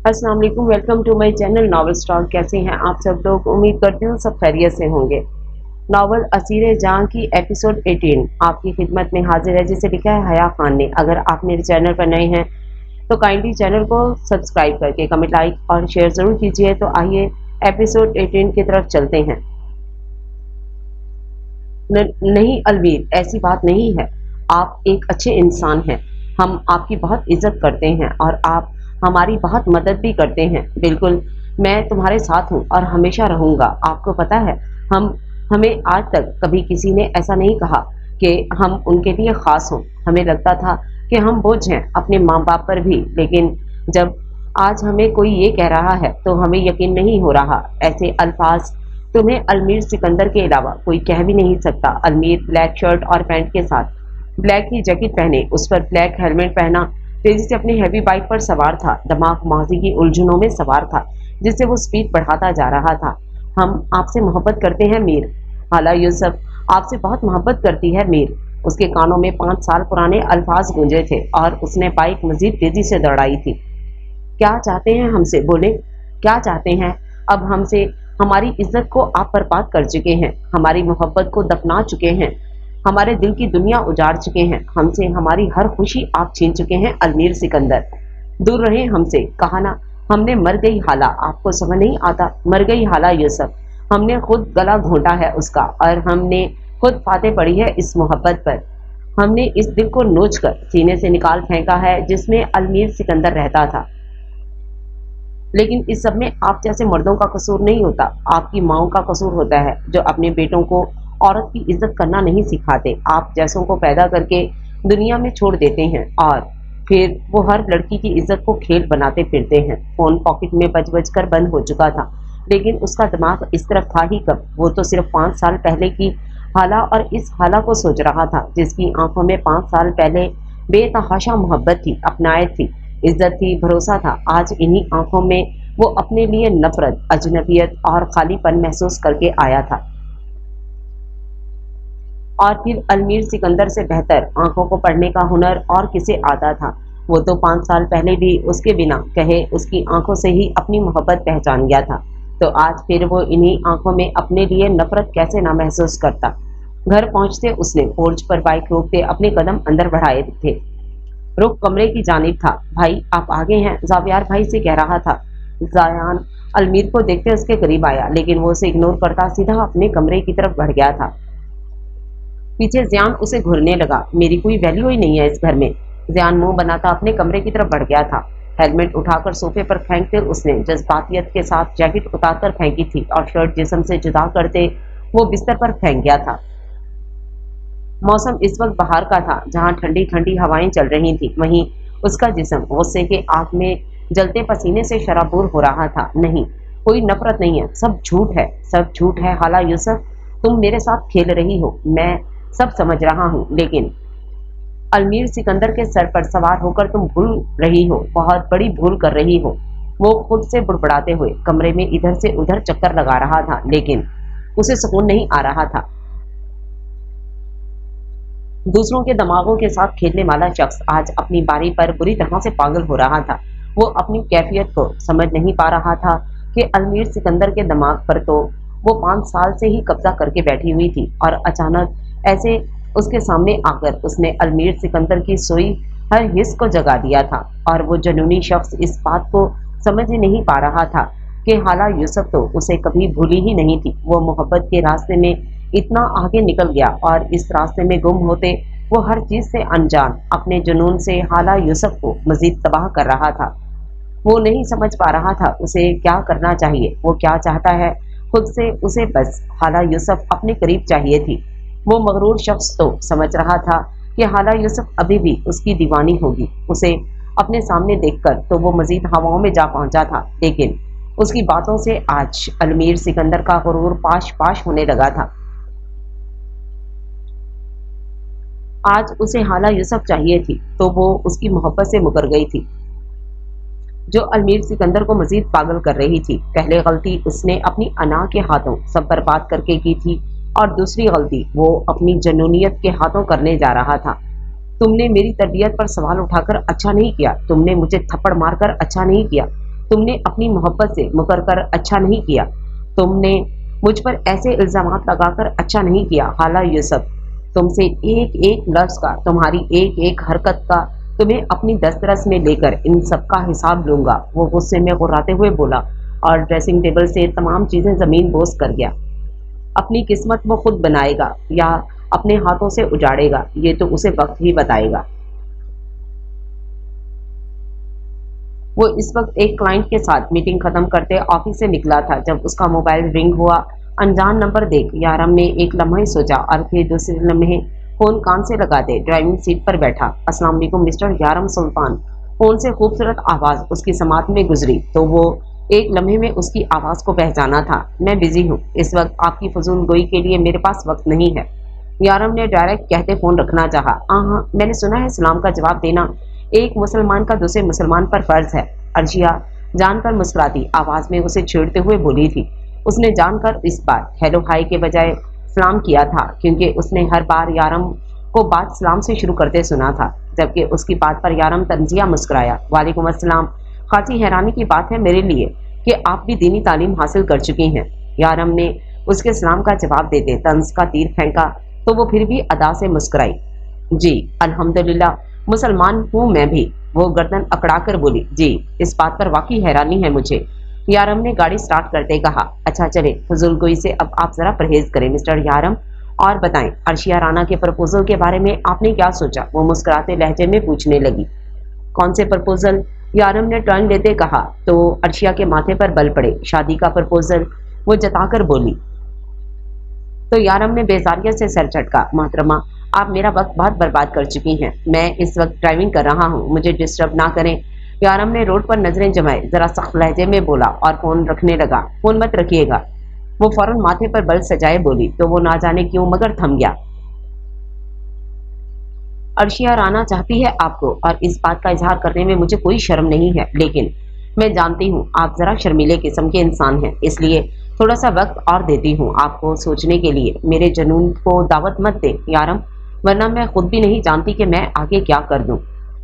अस्सलाम वालेकुम, welcome to my channel novel stock. कैसे हैं आप सब लोग? उम्मीद करती हूँ सब खैरियत से होंगे। नॉवल असीरे जहां की एपिसोड 18 आपकी खिदमत में हाजिर है, जिसे लिखा है हया खान ने। अगर आप मेरे चैनल पर नए हैं तो काइंडली चैनल को सब्सक्राइब करके कमेंट, लाइक और शेयर ज़रूर कीजिए। तो आइए एपिसोड 18 की तरफ चलते हैं। नहीं अलवीर, ऐसी बात नहीं है। आप एक अच्छे इंसान हैं, हम आपकी बहुत इज्जत करते हैं और आप हमारी बहुत मदद भी करते हैं। बिल्कुल, मैं तुम्हारे साथ हूँ और हमेशा रहूँगा। आपको पता है, हमें आज तक कभी किसी ने ऐसा नहीं कहा कि हम उनके लिए ख़ास हों। हमें लगता था कि हम बोझ हैं अपने माँ बाप पर भी, लेकिन जब आज हमें कोई ये कह रहा है तो हमें यकीन नहीं हो रहा। ऐसे अल्फाज तुम्हें अलमीर सिकंदर के अलावा कोई कह भी नहीं सकता। अलमीर ब्लैक शर्ट और पैंट के साथ ब्लैक की जैकेट पहने, उस पर ब्लैक हेलमेट पहना, तेजी से अपनी हैवी बाइक पर सवार था। दिमाग माजी की उलझनों में सवार था, जिससे वो स्पीड बढ़ाता जा रहा था। हम आपसे मोहब्बत करते हैं मीर। हाला यूसुफ आपसे बहुत मोहब्बत करती है मीर। उसके कानों में 5 साल पुराने अल्फाज गूंजे थे और उसने बाइक मजीद तेजी से दौड़ाई थी। क्या चाहते हैं हमसे? बोले, क्या चाहते हैं? अब हमसे हमारी इज्जत को आप बर्बाद कर चुके हैं, हमारी मोहब्बत को दफना चुके हैं, हमारे दिल की दुनिया उजाड़ चुके हैं, हमसे हमारी हर खुशी आप छीन चुके हैं। अलमीर सिकंदर, दूर रहे हमसे। कहा ना, हमने मर गई हाला। आपको समझ नहीं आता? मर गई हाला यूसुफ। हमने खुद गला घोंटा है उसका और हमने खुद फाते पड़ी है इस मोहब्बत पर। हमने इस दिल को नोच कर सीने से निकाल फेंका है जिसमें अलमीर सिकंदर रहता था। लेकिन इस सब में आप जैसे मर्दों का कसूर नहीं होता, आपकी माओं का कसूर होता है, जो अपने बेटों को औरत की इज्जत करना नहीं सिखाते। आप जैसों को पैदा करके दुनिया में छोड़ देते हैं और फिर वो हर लड़की की इज्जत को खेल बनाते फिरते हैं। फोन पॉकेट में बज बज कर बंद हो चुका था, लेकिन उसका दिमाग इस तरफ था ही कब। वो तो सिर्फ 5 साल पहले की हाला और इस हाला को सोच रहा था, जिसकी आंखों में 5 साल पहले बेतहाशा मोहब्बत थी, अपनायत थी, इज्जत थी, भरोसा था। आज इन्हीं आंखों में वो अपने लिए नफरत, अजनबियत और खालीपन महसूस करके आया था। और फिर अलमीर सिकंदर से बेहतर आंखों को पढ़ने का हुनर और किसे आता था? वो तो 5 साल पहले भी उसके बिना कहे उसकी आंखों से ही अपनी मोहब्बत पहचान गया था। तो आज फिर वो इन्हीं आंखों में अपने लिए नफरत कैसे ना महसूस करता। घर पहुंचते उसने पोर्च पर बाइक रोकते अपने कदम अंदर बढ़ाए थे। रुख कमरे की जानिब था। भाई आप आगे हैं, जावियार भाई से कह रहा था। जायान अलमीर को देखते उसके करीब आया, लेकिन वो उसे इग्नोर करता सीधा अपने कमरे की तरफ बढ़ गया था। पीछे ज़ियान उसे घूरने लगा। मेरी कोई वैल्यू ही नहीं है इस घर में। ज़ियान मुंह बनाता अपने कमरे की तरफ बढ़ गया था। हेलमेट उठाकर सोफे पर फेंकते उसने जज्बातियत के साथ जैकेट उतारकर फेंकी थी और शर्ट जिस्म से जुदा करते वो बिस्तर पर फेंक गया था। मौसम इस वक्त बाहर का था, जहां ठंडी ठंडी हवाएं चल रही थी, वहीं उसका जिस्म गुस्से के आग में जलते पसीने से शराबूर हो रहा था। नहीं, कोई नफरत नहीं है, सब झूठ है, सब झूठ है। हाला यूसुफ, तुम मेरे साथ खेल रही हो, मैं सब समझ रहा हूँ, लेकिन अलमीर सिकंदर के सर पर सवार होकर तुम भूल रही हो, बहुत बड़ी भूल कर रही हो। वो खुद से बुड़बुड़ाते हुए कमरे में इधर से उधर चक्कर लगा रहा था, लेकिन उसे सुकून नहीं आ रहा था। दूसरों के दिमागों के साथ खेलने वाला शख्स आज अपनी बारी पर बुरी तरह से पागल हो रहा था। वो अपनी कैफियत को समझ नहीं पा रहा था कि अलमीर सिकंदर के दिमाग पर तो वो 5 साल से ही कब्जा करके बैठी हुई थी और अचानक ऐसे उसके सामने आकर उसने अलमीर सिकंदर की सोई हर हिस्स को जगा दिया था। और वो जुनूनी शख्स इस बात को समझ ही नहीं पा रहा था कि हाला यूसुफ तो उसे कभी भूली ही नहीं थी। वो मोहब्बत के रास्ते में इतना आगे निकल गया और इस रास्ते में गुम होते वो हर चीज़ से अनजान अपने जुनून से हाला यूसुफ को मजीद तबाह कर रहा था। वो नहीं समझ पा रहा था उसे क्या करना चाहिए, वो क्या चाहता है खुद से। उसे बस हाला यूसुफ अपने करीब चाहिए थी। वो मगरूर शख्स तो समझ रहा था कि हाला यूसुफ अभी भी उसकी दीवानी होगी। उसे अपने सामने देखकर तो वो मजीद हवाओं में जा पहुंचा था, लेकिन उसकी बातों से आज अलमीर सिकंदर का गुरूर पाश पाश होने लगा था। आज उसे हाला यूसुफ चाहिए थी, तो वो उसकी मोहब्बत से मुकर गई थी, जो अलमीर सिकंदर को मजीद पागल कर रही थी। पहले गलती उसने अपनी अना के हाथों सब बर्बाद करके की थी, और दूसरी गलती वो अपनी जनूनियत के हाथों करने जा रहा था। तुमने मेरी तरबियत पर सवाल उठाकर अच्छा नहीं किया, तुमने मुझे थप्पड़ मारकर अच्छा नहीं किया, तुम ने अपनी मोहब्बत से मुकर कर अच्छा नहीं किया। तुमने मुझ पर ऐसे इल्जामात लगाकर अच्छा नहीं किया। हाला यूसुफ, तुमसे एक एक लफ्ज का, तुम्हारी एक एक हरकत का तुम्हें अपनी दस्तरस में लेकर इन सब का हिसाब लूंगा। वो गुस्से में गुर्राते हुए बोला और ड्रेसिंग टेबल से तमाम चीजें जमीन बोस कर गया। अपनी किस्मत वो खुद बनाएगा या अपने हाथों से उजाड़ेगा, ये तो उसे वक्त ही बताएगा। वो इस वक्त एक क्लाइंट के साथ मीटिंग खत्म करते ऑफिस से निकला था जब उसका मोबाइल रिंग हुआ। अनजान नंबर देख यारम ने एक लम्हे सोचा और फिर दूसरे लम्हे फोन कान से लगा दे ड्राइविंग सीट पर बैठा। अस्सलाम वालेकुम मिस्टर यारम सुल्तान। फोन से खूबसूरत आवाज उसकी समात में गुजरी तो वो एक लम्हे में उसकी आवाज को पहचाना था। मैं बिजी हूँ, इस वक्त आपकी फजूल गोई के लिए मेरे पास वक्त नहीं है। यारम ने डायरेक्ट कहते फोन रखना चाहा। हाँ, मैंने सुना है सलाम का जवाब देना एक मुसलमान का दूसरे मुसलमान पर फर्ज है। अर्शिया जानकर मुस्कुराती आवाज में उसे छेड़ते हुए बोली थी। उसने जानकर इस बार हेलो हाय के बजाय सलाम किया था क्योंकि उसने हर बार यारम को बात सलाम से शुरू करते सुना था, जबकि उसकी बात पर यारम तंजिया मुस्कुराया। वालेकुम अस्सलाम। खासी हैरानी की बात है मेरे लिए कि आप भी दीनी तालीम हासिल कर चुकी हैं। यारम ने उसके सलाम का जवाब देते तंज का तीर फेंका तो वो फिर भी अदा से मुस्कुराई। जी अल्हम्दुलिल्लाह, मुसलमान हूँ मैं भी। वो गर्दन अकड़ा कर बोली। जी, इस बात पर वाकई हैरानी है मुझे। यारम ने गाड़ी स्टार्ट करते कहा। अच्छा चले, फजूल गोई से अब आप जरा परहेज करें मिस्टर यारम, और बताएं अर्शिया राना के प्रपोजल के बारे में आपने क्या सोचा? वो मुस्कुराते लहजे में पूछने लगी। कौन से प्रपोजल? यारम ने टर्न लेते कहा तो अर्शिया के माथे पर बल पड़े। शादी का प्रपोजल, वो जताकर बोली। तो यारम ने बेजारियत से सर झटका। मोहतरमा, आप मेरा वक्त बहुत बर्बाद कर चुकी हैं। मैं इस वक्त ड्राइविंग कर रहा हूँ, मुझे डिस्टर्ब ना करें। यारम ने रोड पर नजरें जमाए, जरा सख्त लहजे में बोला और फोन रखने लगा। फोन मत रखिएगा। वो फौरन माथे पर बल सजाए बोली तो वो ना जाने क्यों मगर थम गया। अर्शिया राना चाहती है आपको और इस बात का इजहार करने में मुझे कोई शर्म नहीं है, लेकिन मैं जानती हूँ आप जरा शर्मीले किस्म के इंसान हैं, इसलिए थोड़ा सा वक्त और देती हूँ आपको सोचने के लिए। मेरे जुनून को दावत मत दें यारम, वरना मैं खुद भी नहीं जानती कि मैं आगे क्या कर दूं।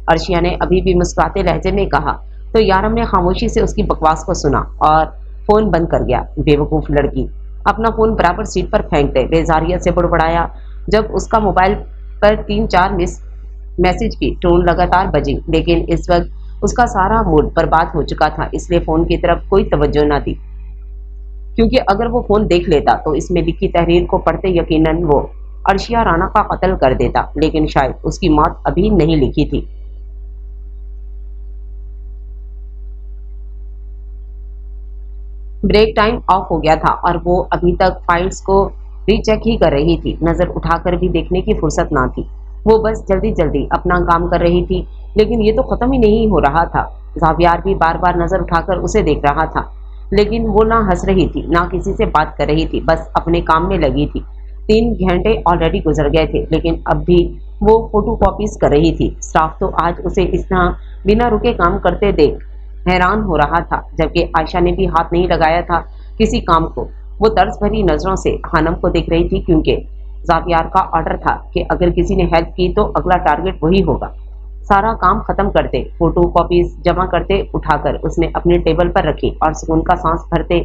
अर्शिया ने अभी भी मुस्कुराते लहजे में कहा तो यारम ने खामोशी से उसकी बकवास को सुना और फोन बंद कर गया। बेवकूफ लड़की, अपना फोन बराबर सीट पर फेंक दे, बेजारियत से बुड़बड़ाया जब उसका मोबाइल पर 3-4 मैसेज की टोन लगातार बजी, लेकिन इस वक्त उसका सारा मूड बर्बाद हो चुका था, इसलिए फोन की तरफ कोई तवज्जो न दी, क्योंकि अगर वो फोन देख लेता तो इसमें लिखी तहरीर को पढ़ते यकीनन वो अर्शिया राना का कत्ल कर देता, लेकिन शायद उसकी मौत अभी नहीं लिखी थी। ब्रेक टाइम ऑफ हो गया था और वो अभी तक फाइल्स को रीचेक ही कर रही थी। नजर उठाकर भी देखने की फुर्सत ना थी। वो बस जल्दी जल्दी अपना काम कर रही थी, लेकिन ये तो खत्म ही नहीं हो रहा था। जावियार भी बार बार नजर उठाकर उसे देख रहा था, लेकिन वो ना हंस रही थी ना किसी से बात कर रही थी, बस अपने काम में लगी थी। 3 घंटे ऑलरेडी गुजर गए थे, लेकिन अब भी वो फोटो कॉपीज कर रही थी। स्टाफ तो आज उसे इस तरह बिना रुके काम करते देख हैरान हो रहा था, जबकि आयशा ने भी हाथ नहीं लगाया था किसी काम को। वो तर्ज भरी नजरों से हानम को देख रही थी, क्योंकि जावियार का ऑर्डर था कि अगर किसी ने हेल्प की तो अगला टारगेट वही होगा। सारा काम खत्म करते, फोटो कॉपीज जमा करते उठाकर उसने अपने टेबल पर रखी और सुकून का सांस भरते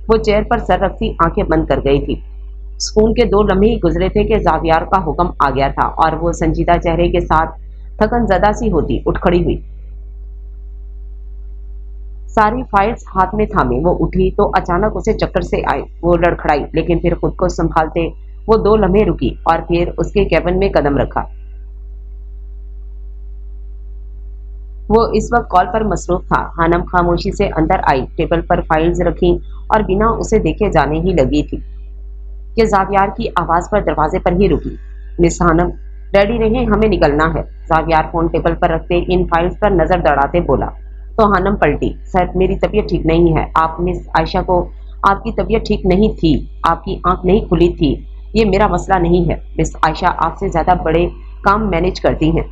वो चेयर पर सर रखती आंखें बंद कर गई थी। सुकून के 2 लम्हे ही गुजरे थे कि जावियार का हुक्म आ गया था और वो संजीदा चेहरे के साथ थकन ज़दा सी होती उठ खड़ी हुई। सारी फाइल्स हाथ में थामे वो उठी तो अचानक उसे चक्कर से आई। वो लड़खड़ाई, लेकिन फिर खुद को संभालते वो 2 लम्हे रुकी और फिर उसके कैबिन में कदम रखा। वो इस वक्त कॉल पर मसरूफ था। हानम खामोशी से अंदर आई, टेबल पर फाइल्स रखी और बिना उसे देखे जाने ही लगी थी कि जावियार की आवाज पर दरवाजे पर ही रुकी। मिस हानम, रेडी रहे, हमें निकलना है। जावियार फोन टेबल पर रखते इन फाइल्स पर नजर दौड़ाते बोला तो हानम पलटी। सर, मेरी तबीयत ठीक नहीं है। आप मिस आयशा को आपकी तबीयत ठीक नहीं थी, आपकी आंख नहीं खुली थी, ये मेरा मसला नहीं है। मिस आयशा आपसे ज्यादा बड़े काम मैनेज करती हैं,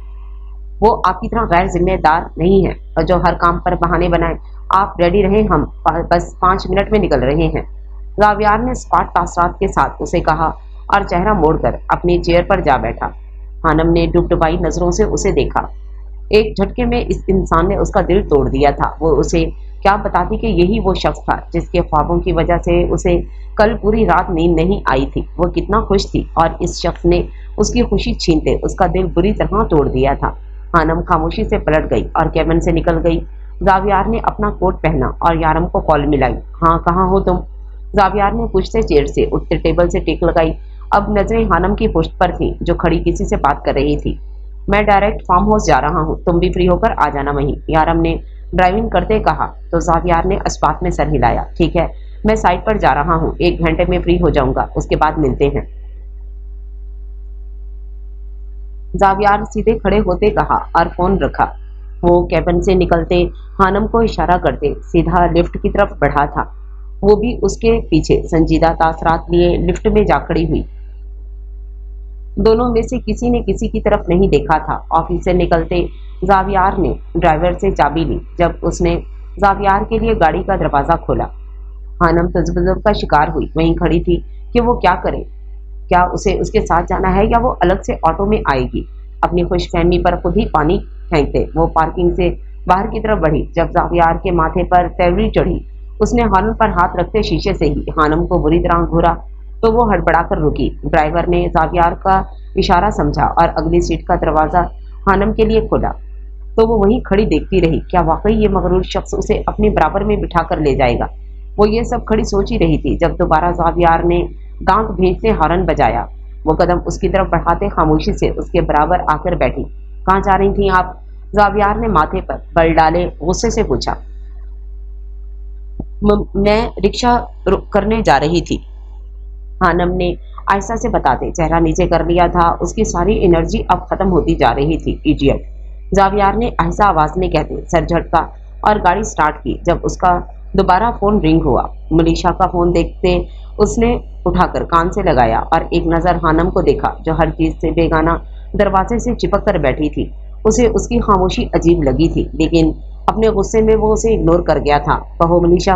वो आपकी तरह गैर जिम्मेदार नहीं है और जो हर काम पर बहाने बनाए। आप रेडी रहें, हम बस 5 मिनट में निकल रहे हैं। जावियार ने स्पाट तासरात के साथ उसे कहा और चेहरा मोड़कर अपनी चेयर पर जा बैठा। हानम ने डुबडुबाई नजरों से उसे देखा। एक झटके में इस इंसान ने उसका दिल तोड़ दिया था। वो उसे क्या बताती कि यही वो शख्स था जिसके ख्वाबों की वजह से उसे कल पूरी रात नींद नहीं आई थी। वो कितना खुश थी और इस शख्स ने उसकी खुशी छीनते उसका दिल बुरी तरह तोड़ दिया था। हानम खामोशी से पलट गई और केबिन से निकल गई। जावियार ने अपना कोट पहना और यारम को कॉल मिलाई। हाँ, कहाँ हो तुम? जावियार ने पूछते चेयर से उठते टेबल से टेक लगाई। अब नजरें हानम की पुश्त पर थी जो खड़ी किसी से बात कर रही थी। मैं डायरेक्ट फार्म हाउस जा रहा हूँ, तुम भी फ्री होकर आ जाना वहीं, यारम ने ड्राइविंग करते कहा। तो जावियार ने अस्पात में सर हिलाया। ठीक है, मैं साइट पर जा रहा हूँ, 1 घंटे में फ्री हो जाऊंगा, उसके बाद मिलते हैं। जावियार सीधे खड़े होते कहा और फोन रखा। वो कैबिन से निकलते हानम को इशारा करते सीधा लिफ्ट की तरफ बढ़ा था। वो भी उसके पीछे संजीदा तासरात लिए लिफ्ट में जा खड़ी हुई। दोनों में से किसी ने किसी की तरफ नहीं देखा था। ऑफिस से निकलते जावियार ने ड्राइवर से चाबी ली। जब उसने जावियार के लिए गाड़ी का दरवाजा खोला, हानम तजब्जुब का शिकार हुई। वहीं खड़ी थी कि वो क्या करे। क्या उसे उसके साथ जाना है या वो अलग से ऑटो में आएगी? अपनी खुशफहमी पर खुद ही पानी फेंकते वो पार्किंग से बाहर की तरफ बढ़ी। जब जावियार के माथे पर तैवरी चढ़ी, उसने हॉर्न पर हाथ रखते शीशे से ही हानम को बुरी तरह घूरा तो वो हड़बड़ाकर रुकी। ड्राइवर ने जावियार का इशारा समझा और अगली सीट का दरवाजा हानम के लिए खोला तो वो वहीं खड़ी देखती रही। क्या वाकई ये मगरूर शख्स उसे अपने बराबर में बिठा कर ले जाएगा? वो ये सब खड़ी सोच ही रही थी जब दोबारा जावियार ने दांत भींचते हॉर्न बजाया। वो कदम उसकी तरफ बढ़ाते खामोशी से उसके बराबर आकर बैठी। कहाँ जा रही थी आप? जावियार ने माथे पर बल डाले गुस्से से पूछा। मैं रिक्शा करने जा रही थी, हानम ने आयशा से बताते चेहरा नीचे कर लिया था। उसकी सारी एनर्जी अब खत्म होती जा रही थी। इडियट, जावियार ने आहिस्ता आवाज में कहते सर झटका और गाड़ी स्टार्ट की। जब उसका दोबारा फोन रिंग हुआ, मनीषा का फोन देखते उसने उठाकर कान से लगाया और एक नजर हानम को देखा जो हर चीज से बेगाना दरवाजे से चिपक कर बैठी थी। उसे उसकी खामोशी अजीब लगी थी लेकिन अपने गुस्से में वो उसे इग्नोर कर गया था। कहो मनीषा,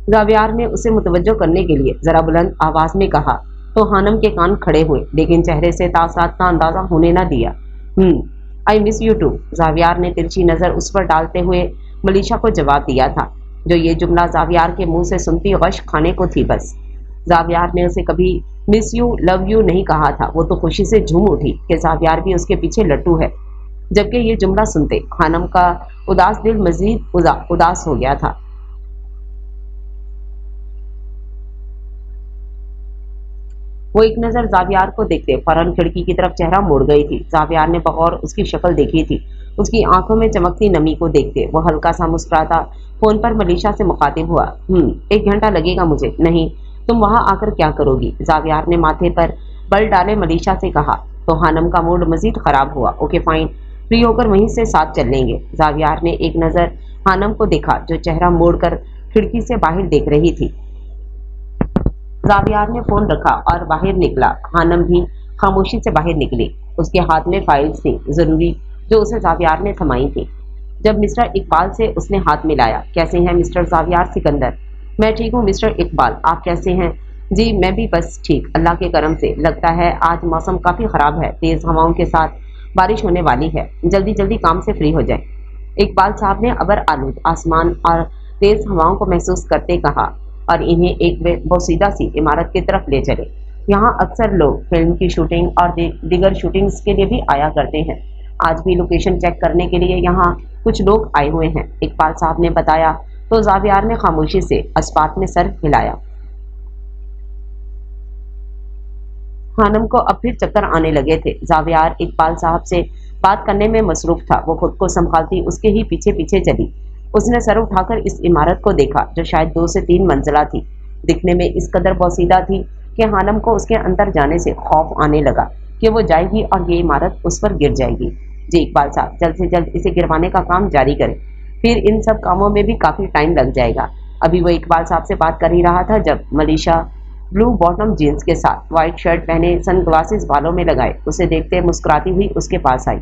जावियार ने उसे मुतवज्जो करने के लिए जरा बुलंद आवाज में कहा तो हानम के कान खड़े हुए लेकिन चेहरे से तासरात का अंदाजा होने न दिया। आई मिस यू टू, जावियार ने तिरछी नजर उस पर डालते हुए मनीषा को जवाब दिया था जो ये जुमला जावियार के मुंह से सुनती गश खाने को थी। बस जावियार ने उसे कभी मिस यू लव यू नहीं कहा था। वो तो खुशी से झूम उठी कि जावियार भी उसके पीछे लट्टू है। जबकि ये जुमला सुनते हानम का उदास दिल मजीद उदास हो गया था। वो एक नजर जावियार को देखते फौरन खिड़की की तरफ चेहरा मोड़ गई थी। जावियार ने बगौर उसकी शक्ल देखी थी। उसकी आंखों में चमकती नमी को देखते वो हल्का सा मुस्कुराता फोन पर मनीषा से मुखातिब हुआ। 1 घंटा लगेगा मुझे। नहीं, तुम वहां आकर क्या करोगी? जावियार ने माथे पर बल डाले मनीषा से कहा तो हानम का मूड मजीद खराब हुआ। ओके फाइन, फ्री होकर वहीं से साथ चल लेंगे। जावियार ने एक नजर हानम को देखा जो चेहरा मोड़कर खिड़की से बाहर देख रही थी। जावियार ने फोन रखा और बाहर निकला। हानम भी खामोशी से बाहर निकली। उसके हाथ में फाइल्स थी जरूरी जो उसे जावियार ने थमाई थी। जब मिस्टर इकबाल से उसने हाथ मिलाया। कैसे हैं मिस्टर जावियार? सिकंदर, मैं ठीक हूँ मिस्टर इकबाल, आप कैसे हैं? जी मैं भी बस ठीक, अल्लाह के करम से। लगता है आज मौसम काफ़ी ख़राब है, तेज़ हवाओं के साथ बारिश होने वाली है। जल्दी जल्दी काम से फ्री हो जाए। इकबाल साहब ने अबर आलूद आसमान और तेज़ हवाओं को महसूस करते कहा और इन्हें एक बोसीदा सी इमारत की तरफ ले चले। यहाँ अक्सर लोग फिल्म की शूटिंग और दीगर शूटिंग्स के लिए भी आया करते हैं। आज भी लोकेशन चेक करने के लिए यहाँ कुछ लोग आए हुए हैं, इकबाल साहब ने बताया। तो जावियार ने खामोशी से अस्पात में सर हिलाया। हानम को अब फिर चक्कर आने लगे थे। जावियार इकबाल साहब से बात करने में मसरूफ था। वो खुद को संभालती उसके ही पीछे पीछे चली। उसने सर उठाकर इस इमारत को देखा जो शायद 2 से 3 मंजिला थी। दिखने में इस कदर बोसीदा थी कि हानम को उसके अंदर जाने से खौफ आने लगा कि वो जाएगी और ये इमारत उस पर गिर जाएगी। जी इकबाल साहब, जल्द से जल्द इसे गिरवाने का काम जारी करें, फिर इन सब कामों में भी काफ़ी टाइम लग जाएगा। अभी वो इकबाल साहब से बात कर ही रहा था जब मनीषा ब्लू बॉटम जीन्स के साथ वाइट शर्ट पहने सनग्लासेस बालों में लगाए उसे देखते मुस्कुराती हुई उसके पास आई।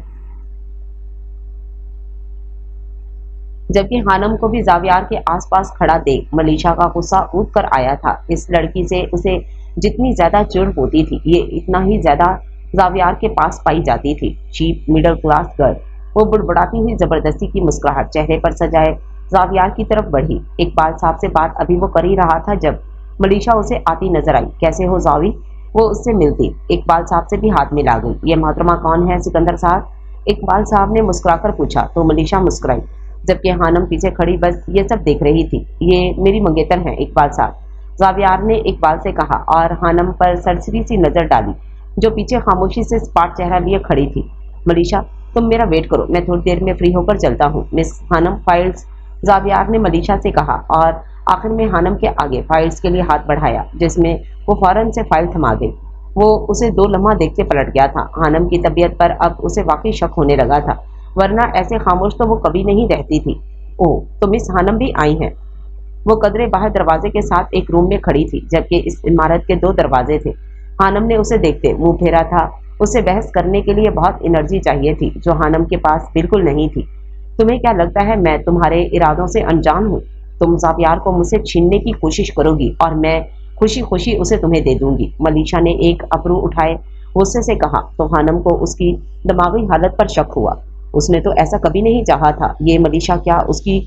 जबकि हानम को भी जावियार के आसपास खड़ा देख मनीषा का गुस्सा ऊद कर आया था। इस लड़की से उसे जितनी ज्यादा चिढ़ होती थी ये इतना ही ज्यादा जावियार के पास पाई जाती थी। Cheap middle class girl. वो बुड़बुड़ाती हुई जबरदस्ती की मुस्कुराहट चेहरे पर सजाए जावियार की तरफ बढ़ी। इकबाल साहब से बात अभी वो कर ही रहा था जब मलीशा उसे आती नजर आई। कैसे हो जावी? वो उससे मिलती इकबाल साहब से भी हाथ मिला गई। ये मोहतरमा कौन है सिकंदर साहब? इकबाल साहब ने मुस्कुराकर पूछा तो मलीशा मुस्कुराई, जबकि हानम पीछे खड़ी बस ये सब देख रही थी। ये मेरी मंगेतर हैं इकबाल साहब, जावियार ने इकबाल से कहा और हानम पर सरसरी सी नजर डाली जो पीछे खामोशी से स्पाट चेहरा लिए खड़ी थी। मलीशा, तुम मेरा वेट करो, मैं थोड़ी देर में फ्री होकर चलता हूँ। मिस हानम, फाइल्स, जावियार ने मलीशा से कहा और आखिर में हानम के आगे फाइल्स के लिए हाथ बढ़ाया, जिसमें वो फौरन से फाइल थमा गई। वो उसे 2 लम्हा देखते पलट गया था। हानम की तबीयत पर अब उसे वाकई शक होने लगा था, वरना ऐसे खामोश तो वो कभी नहीं रहती थी। ओह, तो मिस हानम भी आई हैं। वो कदरे बाहर दरवाजे के साथ एक रूम में खड़ी थी, जबकि इस इमारत के 2 दरवाजे थे। हानम ने उसे देखते मुंह फेरा था। उसे बहस करने के लिए बहुत एनर्जी चाहिए थी, जो हानम के पास बिल्कुल नहीं थी। तुम्हें क्या लगता है मैं तुम्हारे इरादों से अनजान हूँ? तुम जावियार को मुझसे छीनने की कोशिश करोगी और मैं खुशी खुशी उसे तुम्हें दे दूंगी। मलीशा ने एक अबरू उठाए गुस्से से कहा तो हानम को उसकी दिमागी हालत पर शक हुआ। उसने तो ऐसा कभी नहीं चाहा था। ये मलीशा क्या उसकी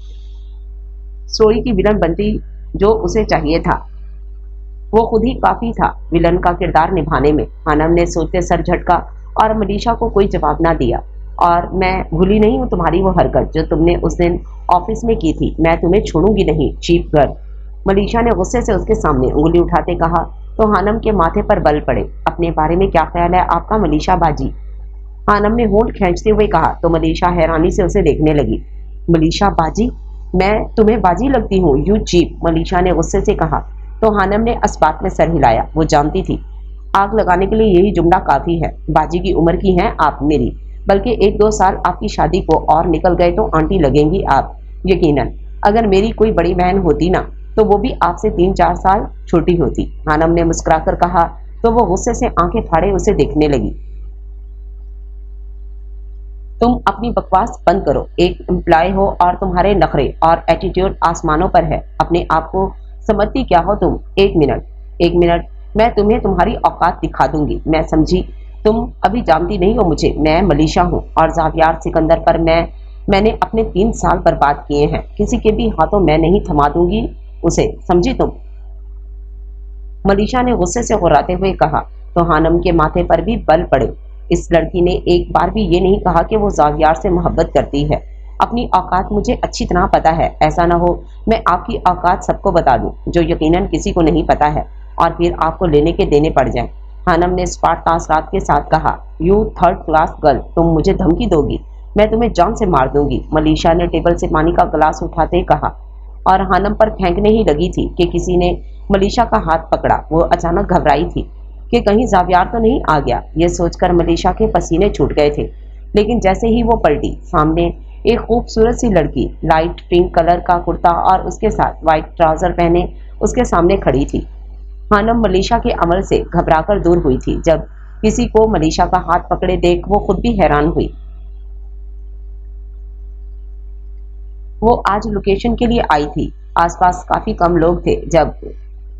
स्टोरी की विलन बनती जो उसे चाहिए था? वो खुद ही काफी था विलन का किरदार निभाने में। हानम ने सोचते सर झटका और मनीषा को कोई जवाब ना दिया। और मैं भूली नहीं हूँ तुम्हारी वो हरकत जो तुमने उस दिन ऑफिस में की थी। मैं तुम्हें छोड़ूंगी नहीं, चीप गर्ल। मनीषा ने गुस्से से उसके सामने उंगली उठाते कहा तो हानम के माथे पर बल पड़े। अपने बारे में क्या ख्याल है आपका मनीषा बाजी? हानम ने होंठ खींचते हुए कहा तो मनीषा हैरानी से उसे देखने लगी। मनीषा बाजी? मैं तुम्हें बाजी लगती हूँ, यू चीप, मनीषा ने गुस्से से कहा तो हानम ने इस्बात में सर हिलाया। वो जानती थी आग लगाने के लिए यही जुमला काफी है। बाजी की उम्र की हैं आप मेरी, बल्कि 1-2 साल आपकी शादी को और निकल गए तो आंटी लगेंगी आप। यकीनन अगर मेरी कोई बड़ी बहन होती ना तो वो भी आपसे 3-4 साल छोटी होती। हानम ने मुस्कुराकर कहा तो वो गुस्से से आंखें फाड़े उसे देखने लगी। तुम अपनी बकवास बंद करो। एक एम्प्लॉय हो और तुम्हारे नखरे और एटीट्यूड आसमानों पर है। अपने आप को समझती क्या हो तुम? 1 मिनट, मैं तुम्हें तुम्हारी औकात दिखा दूंगी। मैं समझी तुम अभी जानती नहीं हो मुझे। मैं मलीशा हूँ और जावियार सिकंदर पर मैंने अपने 3 साल बर्बाद किए हैं। किसी के भी हाथों मैं नहीं थमा दूंगी उसे, समझी तुम? मलीशा ने गुस्से से गुर्राते हुए कहा तो हानम के माथे पर भी बल पड़े। इस लड़की ने एक बार भी ये नहीं कहा कि वो जावियार से मोहब्बत करती है। अपनी औकात मुझे अच्छी तरह पता है। ऐसा ना हो मैं आपकी औकात सबको बता दूं, जो यकीनन किसी को नहीं पता है, और फिर आपको लेने के देने पड़ जाएं। हानम ने स्पार्ट तासरात के साथ कहा, यू 3rd क्लास गर्ल, तुम मुझे धमकी दोगी? मैं तुम्हें जान से मार दूंगी। मलीशा ने टेबल से पानी का गिलास उठाते कहा और हानम पर फेंकने ही लगी थी कि किसी ने मलीशा का हाथ पकड़ा। वो अचानक घबराई थी कि कहीं जावियार तो नहीं आ गया। ये सोचकर मलीशा के पसीने छूट गए थे, लेकिन जैसे ही वो पलटी, सामने एक खूबसूरत सी लड़की लाइट पिंक कलर का कुर्ता और उसके साथ व्हाइट ट्राउजर पहने उसके सामने खड़ी थी। हानम मलीशा के अमल से घबराकर दूर हुई थी। जब किसी को मलीशा का हाथ पकड़े देख वो खुद भी हैरान हुई। वो आज लोकेशन के लिए आई थी। आसपास काफी कम लोग थे। जब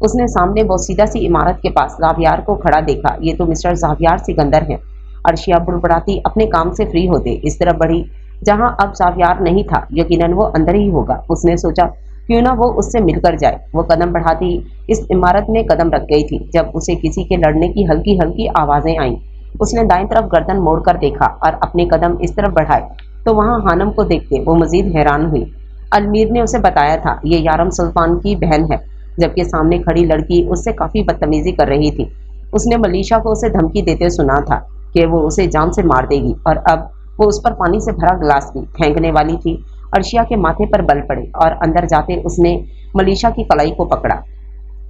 उसने सामने वो सीधा सी इमारत के पास जावियार को खड़ा देखा। ये तो मिस्टर जावियार सिकंदर हैं। अर्शिया बुड़बुड़ाती अपने काम से फ्री होते इस तरफ बढ़ी जहां अब जावियार नहीं था। यकीनन वो अंदर ही होगा। उसने सोचा क्यों ना वो उससे मिलकर जाए। वो कदम बढ़ाती इस इमारत में कदम रख गई थी जब उसे किसी के लड़ने की हल्की हल्की आवाजें आईं। उसने दाईं तरफ गर्दन मोड़कर देखा और अपने कदम इस तरफ बढ़ाए तो वहां हानम को देखते वो मजीद हैरान हुई। अलमीर ने उसे बताया था ये यारम सुल्तान की बहन है, जबकि सामने खड़ी लड़की उससे काफी बदतमीजी कर रही थी। उसने मलीशा को उसे धमकी देते सुना था कि वो उसे जान से मार देगी, और अब वो उस पर पानी से भरा गिलास भी फेंकने वाली थी। अर्शिया के माथे पर बल पड़े और अंदर जाते उसने मलीशा की कलाई को पकड़ा।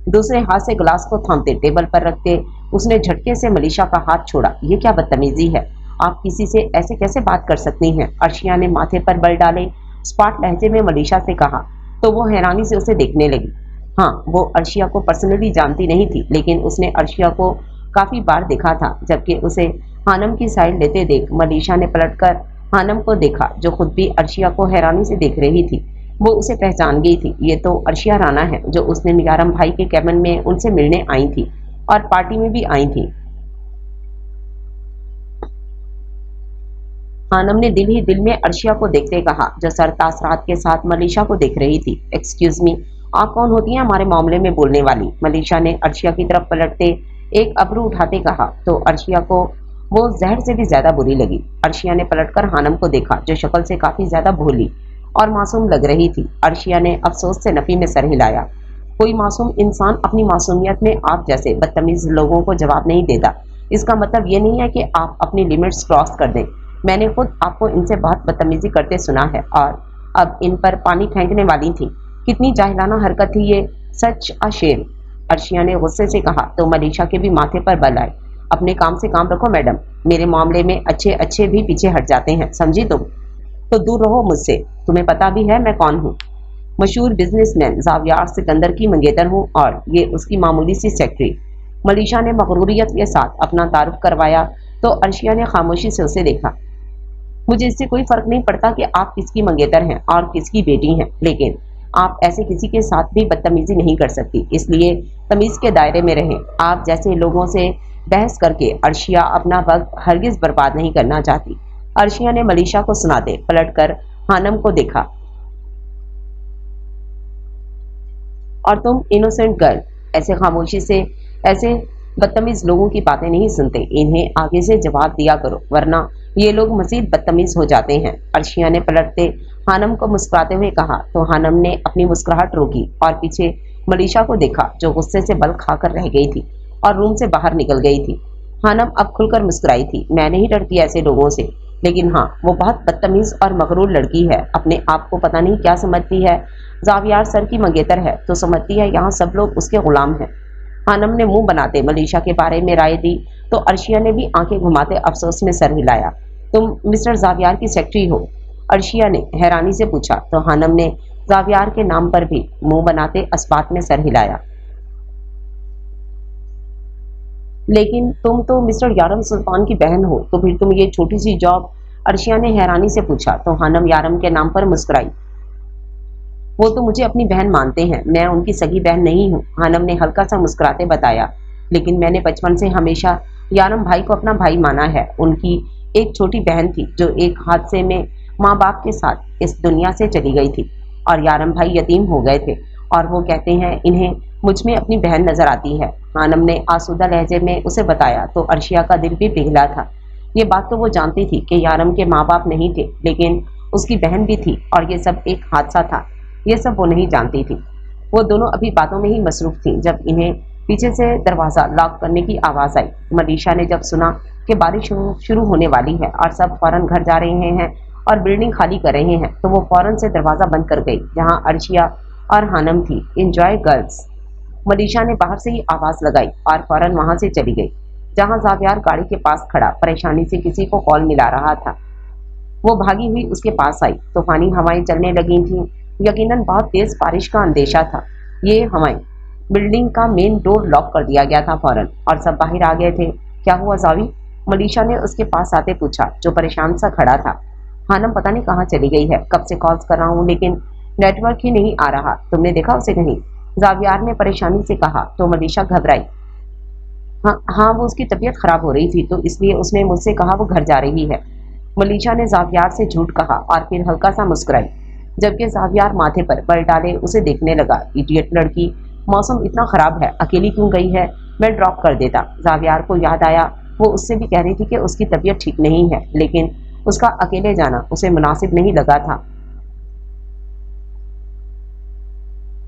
दूसरे हाथ से गिलास को थामते टेबल पर रखते उसने झटके से मलीशा का हाथ छोड़ा। ये क्या बदतमीजी है? आप किसी से ऐसे कैसे बात कर सकती हैं? अर्शिया ने माथे पर बल डाले स्पाट लहजे में मलीशा से कहा तो वो हैरानी से उसे देखने लगी। हाँ, वो अर्शिया को पर्सनली जानती नहीं थी, लेकिन उसने अर्शिया को काफी बार देखा था। जबकि उसे हानम की साइड लेते देख मलीशा ने पलटकर हानम को देखा, जो खुद भी अर्शिया को हैरानी से देख रही थी। वो उसे पहचान गई थी। ये तो अर्शिया राना है जो उसने निगारम भाई के कैबिन में उनसे मिलने आई थी और पार्टी में भी आई थी। हानम ने दिल ही दिल में अर्शिया को देखते कहा, जो सर तासरात के साथ मलीशा को देख रही थी। एक्सक्यूज मी, आप कौन होती हैं हमारे मामले में बोलने वाली? मलीशा ने अर्शिया की तरफ पलटते एक अबरू उठाते कहा तो अर्शिया को वो जहर से भी ज्यादा बुरी लगी। अर्शिया ने पलटकर हानम को देखा, जो शक्ल से काफी ज्यादा भोली और मासूम लग रही थी। अर्शिया ने अफसोस से नफी में सर हिलाया। कोई मासूम इंसान अपनी मासूमियत में आप जैसे बदतमीज लोगों को जवाब नहीं देता। इसका मतलब ये नहीं है कि आप अपनी लिमिट्स क्रॉस कर दें। मैंने खुद आपको इनसे बहुत बदतमीजी करते सुना है और अब इन पर पानी फेंकने वाली थी। कितनी जाहिलाना हरकत थी ये, सच अशेम। अर्शिया ने गुस्से से कहा तो मलीशा के भी माथे पर बल आए। अपने काम से काम रखो मैडम, मेरे मामले में अच्छे अच्छे भी पीछे हट जाते हैं, समझी तुम? तो दूर रहो मुझसे। तुम्हें पता भी है मैं कौन हूँ? मशहूर बिजनेसमैन ज़ावियार सिकंदर की मंगेतर हूँ और ये उसकी मामूली सी सेक्रेटरी। मलीशा ने मगरूरियत के साथ अपना तारुफ करवाया तो अर्शिया ने खामोशी से उसे देखा। मुझे इससे कोई फर्क नहीं पड़ता कि आप किसकी मंगेतर हैं और किसकी बेटी हैं, लेकिन आप ऐसे किसी के साथ भी बदतमीजी नहीं कर सकती, इसलिए तमीज के दायरे में रहें। आप जैसे लोगों से बहस करके अर्शिया अपना वक्त हरगिज बर्बाद नहीं करना चाहती। अर्शिया ने मलीशा को सुनाते पलटकर हानम को देखा। और तुम इनोसेंट गर्ल, ऐसे खामोशी से ऐसे बदतमीज लोगों की बातें नहीं सुनते। इन्हें आगे से जवाब दिया करो, वरना ये लोग मजीद बदतमीज हो जाते हैं। अर्शिया ने पलटते हानम को मुस्कुराते हुए कहा तो हानम ने अपनी मुस्कुराहट रोकी और पीछे मलीशा को देखा, जो गुस्से से बल खाकर रह गई थी और रूम से बाहर निकल गई थी। हानम अब खुलकर मुस्कुराई थी। मैं नहीं डरती ऐसे लोगों से, लेकिन हाँ, वो बहुत बदतमीज और मगरूर लड़की है। अपने आप को पता नहीं क्या समझती है। ज़ावियार सर की मंगेतर है तो समझती है यहाँ सब लोग उसके गुलाम हैं। हानम ने मुंह बनाते मलीशा के बारे में राय दी तो अर्शिया ने भी आंखें घुमाते अफसोस में सर हिलाया। तुम मिस्टर ज़ावियार की सेक्रेटरी हो? अर्शिया ने हैरानी से पूछा तो हानम ने ज़ावियार के नाम पर भी मुंह बनाते इस्बात में सर हिलाया। लेकिन तुम तो मिस्टर यारम सुल्तान की बहन हो, तो फिर तुम ये छोटी सी जॉब? अर्शिया ने हैरानी से पूछा तो हानम यारम के नाम पर मुस्कुराई। वो तो मुझे अपनी बहन मानते हैं, मैं उनकी सगी बहन नहीं हूँ, हानम ने हल्का सा मुस्कुराते बताया। लेकिन मैंने बचपन से हमेशा यारम भाई को अपना भाई माना है। उनकी एक छोटी बहन थी जो एक हादसे में माँ बाप के साथ इस दुनिया से चली गई थी और यारम भाई यतीम हो गए थे और वो कहते हैं इन्हें मुझ में अपनी बहन नजर आती है। हानम ने आसूदा लहजे में उसे बताया तो अर्शिया का दिल भी पिघला था। ये बात तो वो जानती थी कि यारम के माँ बाप नहीं थे, लेकिन उसकी बहन भी थी और ये सब एक हादसा था, ये सब वो नहीं जानती थी। वो दोनों अभी बातों में ही मसरूफ थी जब इन्हें पीछे से दरवाज़ा लॉक करने की आवाज़ आई। मलीशा ने जब सुना कि बारिश शुरू होने वाली है और सब फौरन घर जा रहे हैं और बिल्डिंग खाली कर रहे हैं, तो वो फौरन से दरवाज़ा बंद कर गई जहाँ अर्शिया और हानम थी। एंजॉय गर्ल्स, मलीशा ने बाहर से ही आवाज़ लगाई और फौरन वहाँ से चली गई जहाँ ज़ावियार गाड़ी के पास खड़ा परेशानी से किसी को कॉल मिला रहा था। वो भागी हुई उसके पास आई। तूफानी हवाएं चलने लगी थीं। यकीनन बहुत तेज बारिश का अंदेशा था। ये हवाएं, बिल्डिंग का मेन डोर लॉक कर दिया गया था फौरन और सब बाहर आ गए थे। क्या हुआ ज़ावी? मलीशा ने उसके पास आते पूछा, जो परेशान सा खड़ा था। हानम पता नहीं कहाँ चली गई है, कब से कॉल्स कर रहा हूँ लेकिन नेटवर्क ही नहीं आ रहा। तुमने देखा उसे कहीं? ज़ावियार ने परेशानी से कहा तो मलीशा घबराई। हाँ, वो उसकी तबीयत खराब हो रही थी तो इसलिए उसने मुझसे कहा वो घर जा रही है। मलीशा ने ज़ावियार से झूठ कहा और फिर हल्का सा मुस्कुराई, जबकि ज़ावियार माथे पर बल डाले उसे देखने लगा। इडियट लड़की, मौसम इतना खराब है, अकेली क्यों गई है? मैं ड्रॉप कर देता। ज़ावियार को याद आया वो उससे भी कह रही थी कि उसकी तबीयत ठीक नहीं है, लेकिन उसका अकेले जाना उसे मुनासिब नहीं लगा था।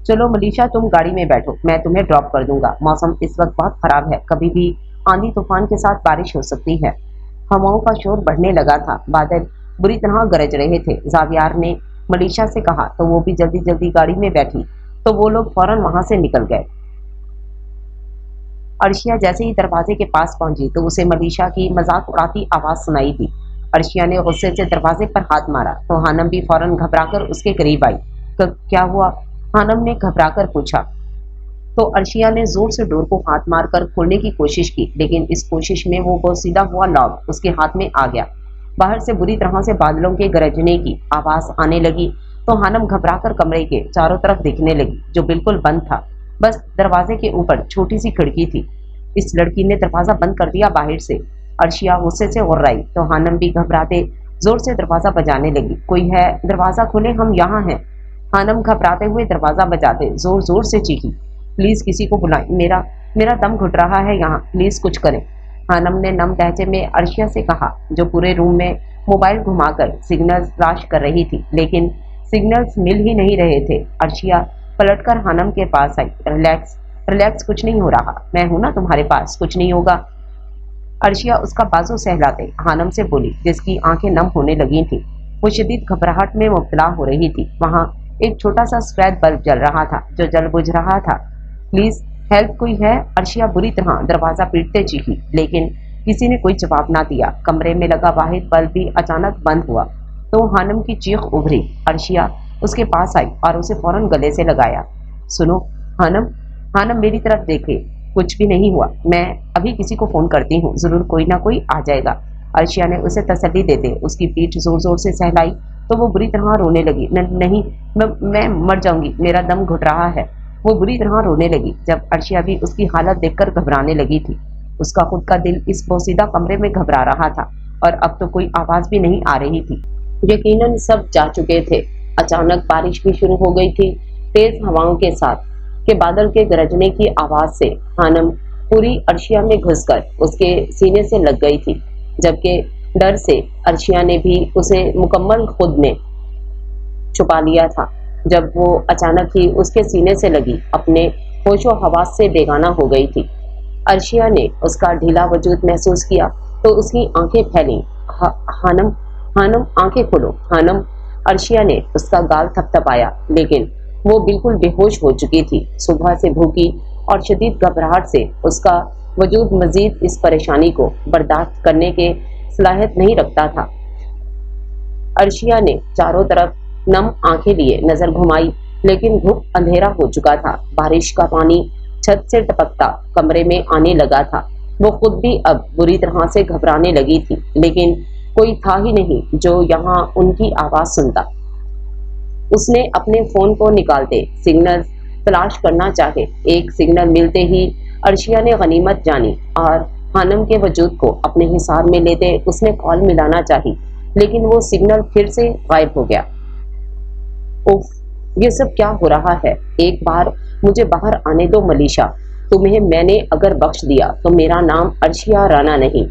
चलो मलीशा, तुम गाड़ी में बैठो, मैं तुम्हें ड्रॉप कर दूंगा। मौसम इस वक्त बहुत खराब है, कभी भी आंधी तूफान के साथ बारिश हो सकती है। हवाओं का शोर बढ़ने लगा था, बादल बुरी तरह गरज रहे थे। ज़ावियार ने मलीशा से कहा तो वो भी जल्दी जल्दी गाड़ी में बैठी तो वो लोग फौरन वहां से निकल गए। अर्शिया जैसे ही दरवाजे के पास पहुंची तो उसे मलीशा की मजाक उड़ाती आवाज सुनाई दी। अर्शिया ने गुस्से से दरवाजे पर हाथ मारा तो हानम भी फौरन घबराकर उसके करीब आई। क्या हुआ? हानम ने घबराकर पूछा तो अर्शिया ने जोर से डोर को हाथ मारकर खोलने की कोशिश की, लेकिन इस कोशिश में वो बोसीदा हुआ लॉक उसके हाथ में आ गया। बाहर से बुरी तरह से बादलों के गरजने की आवाज आने लगी तो हानम घबराकर कमरे के चारों तरफ देखने लगी, जो बिल्कुल बंद था। बस दरवाजे के ऊपर छोटी सी खिड़की थी। इस लड़की ने दरवाजा बंद कर दिया बाहर से। अर्शिया गुस्से से गुर्राई तो हानम भी घबराते जोर से दरवाजा बजाने लगी। कोई है, दरवाजा खोले, हम यहाँ हैं। हानम घबराते हुए दरवाजा बजाते जोर जोर से चीखी, प्लीज किसी को बुलाएं, मेरा मेरा दम घुट रहा है यहाँ, प्लीज कुछ करें। हानम ने नम लहजे में अर्शिया से कहा, जो पूरे रूम में मोबाइल घुमाकर सिग्नल्स तलाश कर रही थी, लेकिन सिग्नल्स मिल ही नहीं रहे थे। अर्शिया पलटकर हानम के पास आई। रिलैक्स रिलैक्स, कुछ नहीं हो रहा, मैं हूं ना तुम्हारे पास, कुछ नहीं होगा। अर्शिया उसका बाजू सहलाते हानम से बोली, जिसकी आंखें नम होने लगी थी। वो शदीद घबराहट में मुब्तला हो रही थी। वहां एक छोटा सा सफेद बल्ब जल रहा था जो जल बुझ रहा था। प्लीज हेल्प, कोई है? अर्शिया बुरी तरह दरवाजा पीटते चीखी, लेकिन किसी ने कोई जवाब ना दिया। कमरे में लगा वाहिद बल्ब भी अचानक बंद हुआ तो हानम की चीख उभरी। अर्शिया उसके पास आई और उसे फौरन गले से लगाया। सुनो हानम, हानम मेरी तरफ देखे, कुछ भी नहीं हुआ, मैं अभी किसी को फोन करती हूँ, जरूर कोई ना कोई आ जाएगा। अर्शिया ने उसे तसल्ली देते उसकी पीठ जोर जोर से सहलाई तो वो बुरी तरह रोने लगी। नहीं, मैं मर जाऊंगी, मेरा दम घुट रहा है। वो बुरी तरह रोने लगी। जब अर्शिया भी उसकी हालत देखकर घबराने लगी थी, उसका खुद का दिल इस बोसीदा कमरे में घबरा रहा था और अब तो कोई आवाज भी नहीं आ रही थी। यकीनन सब जा चुके थे। अचानक बारिश भी शुरू हो गई थी, तेज हवाओं के साथ के बादल के गरजने की आवाज से हानम पूरी अर्शिया में घुसकर उसके सीने से लग गई थी, जबकि डर से अर्शिया ने भी उसे मुकम्मल खुद में छुपा लिया था। जब वो अचानक ही उसके सीने से लगी, अपने होशो हवास से बेगाना हो गई थी। अर्शिया ने उसका ढीला वजूद महसूस किया तो उसकी आंखें फैली। हानम, हानम आंखें खोलो, हानम। अर्शिया ने उसका गाल थपथपाया, लेकिन वो बिल्कुल बेहोश हो चुकी थी। सुबह से भूखी और शदीद घबराहट से उसका वजूद मजीद इस परेशानी को बर्दाश्त करने के सलाहियत नहीं रखता था। अर्शिया ने चारों तरफ नम आंखें लिए नजर घुमाई, लेकिन घुप अंधेरा हो चुका था। बारिश का पानी छत से टपकता कमरे में आने लगा था। वो खुद भी अब बुरी तरह से घबराने लगी थी, लेकिन कोई था ही नहीं जो यहाँ उनकी आवाज सुनता। उसने अपने फोन को निकालते सिग्नल तलाश करना चाहे। एक सिग्नल मिलते ही अर्शिया ने गनीमत जानी और हानम के वजूद को अपने हिसाब में लेते उसने कॉल मिलाना चाही, लेकिन वो सिग्नल फिर से गायब हो गया। उफ, ये सब क्या हो रहा है? एक बार मुझे बाहर आने दो मलीशा। तुम्हें मैंने अगर बख्श दिया तो मेरा नाम अर्शिया राना नहीं,